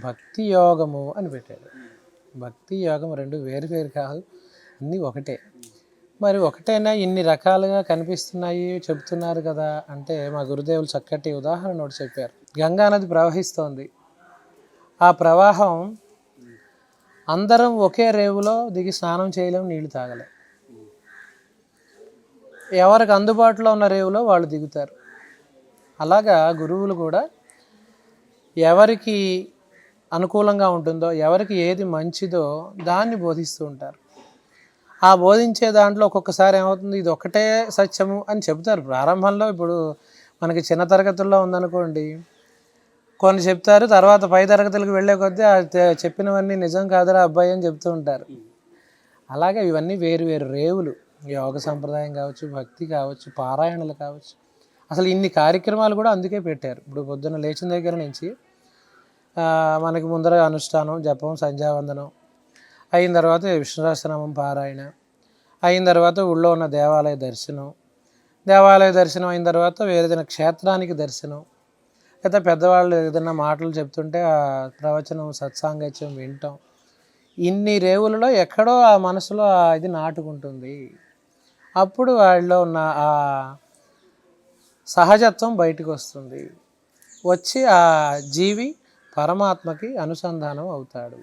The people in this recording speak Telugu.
భక్తి యోగము అని పెట్టాడు. భక్తి యోగం రెండు వేరు వేరు కాదు, అన్నీ ఒకటే. మరి ఒకటైనా ఇన్ని రకాలుగా కనిపిస్తున్నాయి చెప్తున్నారు కదా అంటే, మా గురుదేవులు చక్కటి ఉదాహరణ ఒకటి చెప్పారు. గంగా నది ప్రవహిస్తోంది. ఆ ప్రవాహం అందరం ఒకే రేవులో దిగి స్నానం చేయలేము, నీళ్లు తాగలేం. ఎవరికి అందుబాటులో ఉన్న రేవులో వాళ్ళు దిగుతారు. అలాగా గురువులు కూడా ఎవరికి అనుకూలంగా ఉంటుందో, ఎవరికి ఏది మంచిదో దాన్ని బోధిస్తూ ఉంటారు. ఆ బోధించే దాంట్లో ఒక్కొక్కసారి ఏమవుతుంది, ఇది ఒకటే సత్యము అని చెబుతారు ప్రారంభంలో. ఇప్పుడు మనకి చిన్న తరగతుల్లో ఉందనుకోండి, కొన్ని చెప్తారు, తర్వాత పై తరగతులకు వెళ్ళే కొద్దీ చెప్పినవన్నీ నిజం కాదురా అబ్బాయి అని చెప్తూ ఉంటారు. అలాగే ఇవన్నీ వేరు వేరు రేవులు. యోగ సంప్రదాయం కావచ్చు, భక్తి కావచ్చు, పారాయణలు కావచ్చు. అసలు ఇన్ని కార్యక్రమాలు కూడా అందుకే పెట్టారు. ఇప్పుడు పొద్దున్న లేచిన దగ్గర నుంచి మనకి ముందర అనుష్ఠానం, జపం, సంధ్యావందనం అయిన తర్వాత విష్ణు సహస్రనామం పారాయణ అయిన తర్వాత ఊళ్ళో ఉన్న దేవాలయ దర్శనం, దేవాలయ దర్శనం అయిన తర్వాత ఏదైనా క్షేత్రానికి దర్శనం, లేదా పెద్దవాళ్ళు ఏదైనా మాటలు చెప్తుంటే ఆ ప్రవచనం, సత్సాంగత్యం వినటం. ఇన్ని రేవులలో ఎక్కడో ఆ మనసులో ఇది నాటుకుంటుంది. అప్పుడు వాళ్ళలో ఉన్న ఆ సహజత్వం బయటకు వస్తుంది. వచ్చి ఆ జీవి పరమాత్మకి అనుసంధానం అవుతాడు.